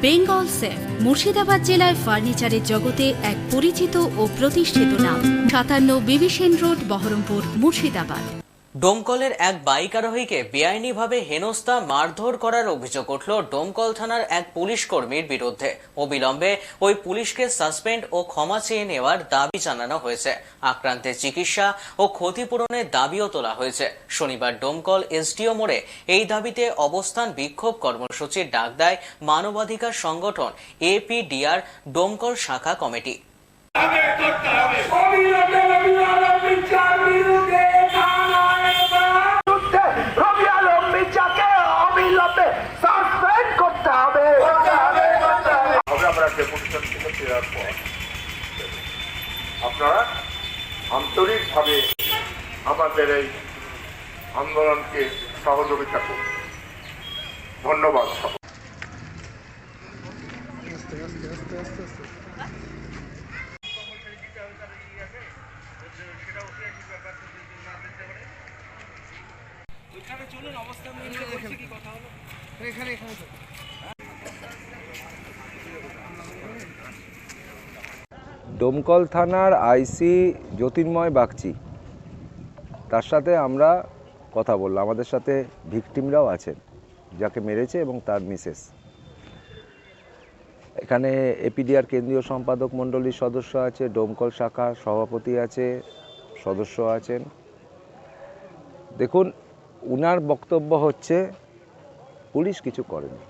Bengal safe Murshidabad জেলায় ফার্নিচারের জগতে এক পরিচিত ও প্রতিষ্ঠিত নাম। 57 বিবি সেন রোড, বহরমপুর, মুর্শিদাবাদ। ডোমকলের এক বাইক আরোহীকে বেআইনিভাবে হেনস্থা মারধর করার অভিযোগ উঠল ডোমকল থানার এক পুলিশ কর্মীর বিরুদ্ধে। অবিলম্বে ওই পুলিশকে সাসপেন্ড ও ক্ষমা চেয়ে নেওয়ার দাবি জানানো হয়েছে। আক্রান্তের চিকিৎসা ও ক্ষতিপূরণের দাবিও তোলা হয়েছে। শনিবার ডোমকল এসডিও মোড়ে এই দাবিতে অবস্থান বিক্ষোভ কর্মসূচির ডাক দেয় মানবাধিকার সংগঠন এপিডিআর ডোমকল শাখা কমিটি। আপনারা আন্তরিকভাবে আমাদের এই আন্দোলনকে সহযোগিতা করুন। ধন্যবাদ। ডোমকল থানার আইসি জ্যোতির্ময় বাগচি, তার সাথে আমরা কথা বললাম। আমাদের সাথে ভিকটিমরাও আছেন, যাকে মেরেছে এবং তার মিসেস। এখানে এপিডিআর কেন্দ্রীয় সম্পাদক মণ্ডলীর সদস্য আছে, ডোমকল শাখার সভাপতি আছে, সদস্য আছেন। দেখুন, উনার বক্তব্য হচ্ছে পুলিশ কিছু করেনি।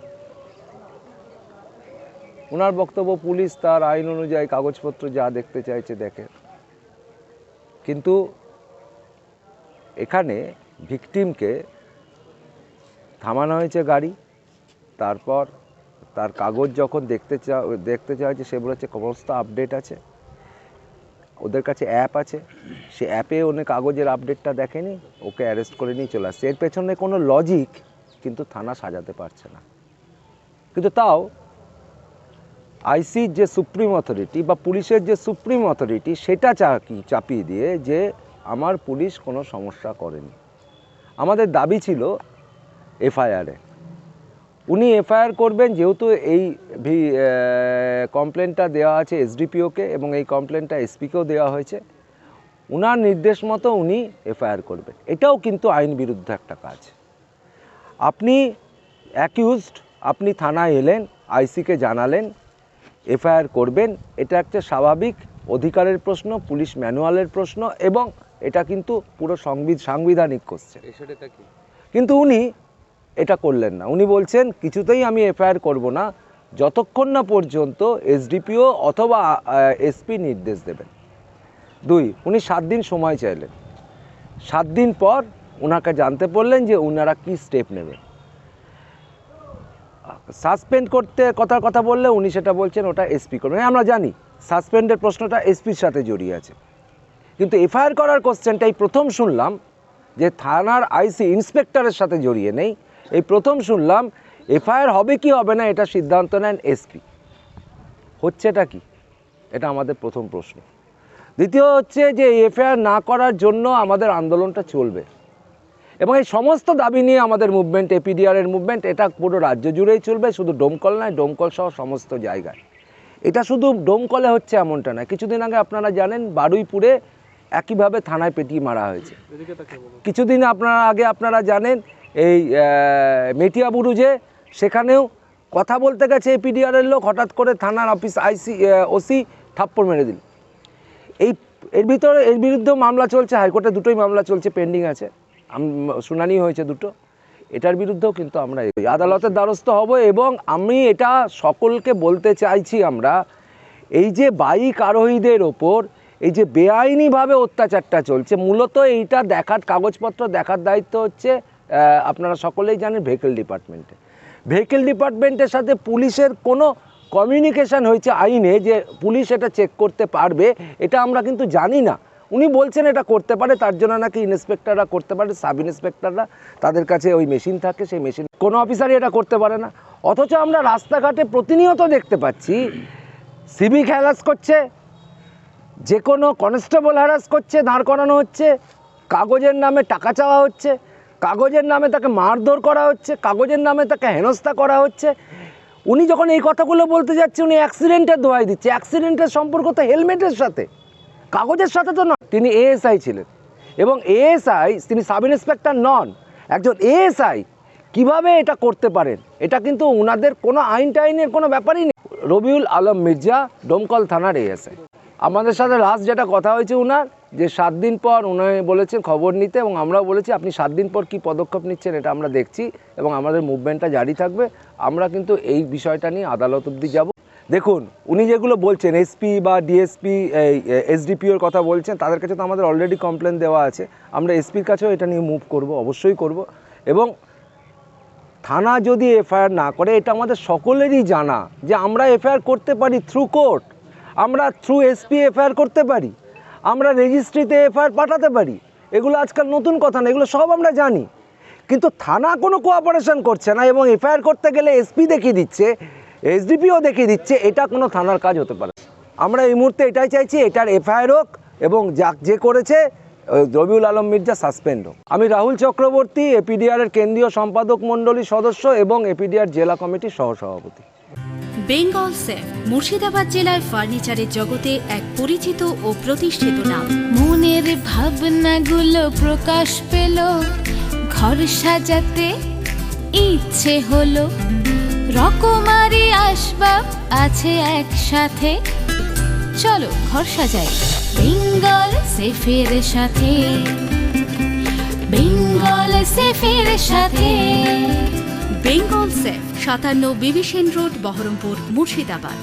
ওনার বক্তব্য পুলিশ তার আইন অনুযায়ী কাগজপত্র যা দেখতে চাইছে দেখে, কিন্তু এখানে ভিকটিমকে থামানো হয়েছে গাড়ি। তারপর তার কাগজ যখন দেখতে চাইছে, সে বলেছে সমস্ত আপডেট আছে, ওদের কাছে অ্যাপ আছে, সে অ্যাপে উনি কাগজের আপডেটটা দেখেনি, ওকে অ্যারেস্ট করে নিয়ে চলে আসছে। এর পেছনে কোনো লজিক কিন্তু থানা সাজাতে পারছে না। কিন্তু তাও আইসির যে সুপ্রিম অথরিটি বা পুলিশের যে সুপ্রিম অথরিটি, সেটা চাপিয়ে দিয়ে যে আমার পুলিশ কোনো সমস্যা করেনি। আমাদের দাবি ছিল এফআইআরে। উনি এফআইআর করবেন, যেহেতু এই কমপ্লেনটা দেওয়া আছে এসডিপিওকে এবং এই কমপ্লেনটা এসপিকেও দেওয়া হয়েছে। উনার নির্দেশ মতো উনি এফআইআর করবেন। এটাও কিন্তু আইন বিরুদ্ধ একটা কাজ। আপনি অ্যাকিউজড, আপনি থানায় এলেন, আইসিকে জানালেন এফআইআর করবেন, এটা একটা স্বাভাবিক অধিকারের প্রশ্ন, পুলিশ ম্যানুয়ালের প্রশ্ন, এবং এটা কিন্তু পুরো সাংবিধানিক কোশ্চেন। কিন্তু উনি এটা করলেন না। উনি বলছেন কিছুতেই আমি এফআইআর করব না যতক্ষণ না পর্যন্ত এসডিপিও অথবা এসপি নির্দেশ দেবেন। 2, উনি 7 দিন সময় চাইলেন। 7 দিন পর ওনাকে জানতে পারলেন যে ওনারা কি স্টেপ নেবেন। সাসপেন্ড করতে কথা বললে উনি সেটা বলছেন ওটা এসপি করবেন। আমরা জানি সাসপেন্ডের প্রশ্নটা এসপির সাথে জড়িয়ে আছে, কিন্তু এফআইআর করার কোশ্চেনটাই প্রথম শুনলাম যে থানার আইসি ইন্সপেক্টরের সাথে জড়িয়ে নেই। এই প্রথম শুনলাম এফআইআর হবে কি হবে না এটা সিদ্ধান্ত নেন এসপি। হচ্ছেটা কি? এটা আমাদের প্রথম প্রশ্ন। দ্বিতীয় হচ্ছে যে এফআইআর না করার জন্য আমাদের আন্দোলনটা চলবে, এবং এই সমস্ত দাবি নিয়ে আমাদের মুভমেন্ট, এপিডিআরের মুভমেন্ট, এটা পুরো রাজ্য জুড়েই চলবে, শুধু ডোমকল নয়, ডোমকল সহ সমস্ত জায়গায়। এটা শুধু ডোমকলে হচ্ছে এমনটা নয়। কিছুদিন আগে আপনারা জানেন বারুইপুরে একইভাবে থানায় পেটিয়ে মারা হয়েছে। কিছুদিন আগে আপনারা জানেন এই মেটিয়াবুরুজে, সেখানেও কথা বলতে গেছে এপিডিআরের লোক, হঠাৎ করে থানার অফিস ওসি থাপ্পড় মেরে দিল। এর বিরুদ্ধেও মামলা চলছে, হাইকোর্টে দুটোই মামলা চলছে, পেন্ডিং আছে, শুনানি হয়েছে দুটো। এটার বিরুদ্ধেও কিন্তু আমরা আদালতের দ্বারস্থ হব। এবং আমি এটা সকলকে বলতে চাইছি, আমরা এই যে বাইক আরোহীদের ওপর এই যে বেআইনিভাবে অত্যাচারটা চলছে, মূলত এইটা দেখার, কাগজপত্র দেখার দায়িত্ব হচ্ছে আপনারা সকলেই জানেন ভেহিকেল ডিপার্টমেন্টের সাথে পুলিশের কোনো কমিউনিকেশন হয়েছে আইনে যে পুলিশ এটা চেক করতে পারবে, এটা আমরা কিন্তু জানি না। উনি বলছেন এটা করতে পারে, তার জন্য নাকি ইন্সপেক্টররা করতে পারে, সাব ইন্সপেক্টররা, তাদের কাছে ওই মেশিন থাকে, সেই মেশিন কোনো অফিসারই এটা করতে পারে না। অথচ আমরা রাস্তাঘাটে প্রতিনিয়ত দেখতে পাচ্ছি সিভিক হ্যারাস করছে, যে কোনো কনস্টেবল হ্যারাস করছে, দাঁড় করানো হচ্ছে, কাগজের নামে টাকা চাওয়া হচ্ছে, কাগজের নামে তাকে মারধর করা হচ্ছে, কাগজের নামে তাকে হেনস্থা করা হচ্ছে। উনি যখন এই কথাগুলো বলতে যাচ্ছে উনি অ্যাক্সিডেন্টের দোহাই দিচ্ছে। অ্যাক্সিডেন্টের সম্পর্ক তো হেলমেটের সাথে, কাগজের সাথে তো নয়। তিনি এএসআই ছিলেন এবং এএসআই তিনি সাব ইন্সপেক্টর নন। একজন এএসআই কিভাবে এটা করতে পারেন, এটা কিন্তু ওনাদের কোনো আইনের কোনো ব্যাপারই নেই। রবিউল আলম মির্জা, ডোমকল থানার এএসআই। আমাদের সাথে লাস্ট যেটা কথা হয়েছে ওনার, যে 7 দিন পর উনি বলেছেন খবর নিতে, এবং আমরাও বলেছি আপনি 7 দিন পর কী পদক্ষেপ নিচ্ছেন এটা আমরা দেখছি এবং আমাদের মুভমেন্টটা জারি থাকবে। আমরা কিন্তু এই বিষয়টা নিয়ে আদালত অবধি যাব। দেখুন উনি যেগুলো বলছেন এসপি বা ডিএসপি এসডিপিওর কথা বলছেন, তাদের কাছে তো আমাদের অলরেডি কমপ্লেন দেওয়া আছে। আমরা এসপির কাছেও এটা নিয়ে মুভ করব, অবশ্যই করব। এবং থানা যদি এফআইআর না করে, এটা আমাদের সকলেরই জানা যে আমরা এফআইআর করতে পারি থ্রু কোর্ট, আমরা থ্রু এসপি এফআইআর করতে পারি, আমরা রেজিস্ট্রিতে এফআইআর পাঠাতে পারি। এগুলো আজকাল নতুন কথা না, এগুলো সব আমরা জানি। কিন্তু থানা কোনো কোঅপারেশন করছে না এবং এফআইআর করতে গেলে এসপি দেখিয়ে দিচ্ছে, এসডিপিও দেখিয়ে দিচ্ছে। এটা কোনো থানার কাজ হতে পারে। আমরা এই মুহূর্তে এটাই চাইছি, এটার এফআইআর হোক এবং যে করেছে রবিউল আলম মির্জা সাসপেন্ড হোক। আমি রাহুল চক্রবর্তী, এপিডিআর-এর কেন্দ্রীয় সম্পাদক মণ্ডলী সদস্য এবং এপিডিআর জেলা কমিটির সহসভাপতি। বেঙ্গল সেফ মুর্শিদাবাদ জেলায় ফার্নিচারের জগতে এক পরিচিত ও প্রতিষ্ঠিত নাম। মনের ভাবনাগুলো প্রকাশ পেল, ঘর সাজাতে ইচ্ছে হলো, রকমারি আসবাব আছে একসাথে, চলো ঘর সাজাই বেঙ্গল সেফের সাথে, বেঙ্গল সেফের সাথে। Bengal chef 57 Bibhishan road, Baharampur, Murshidabad.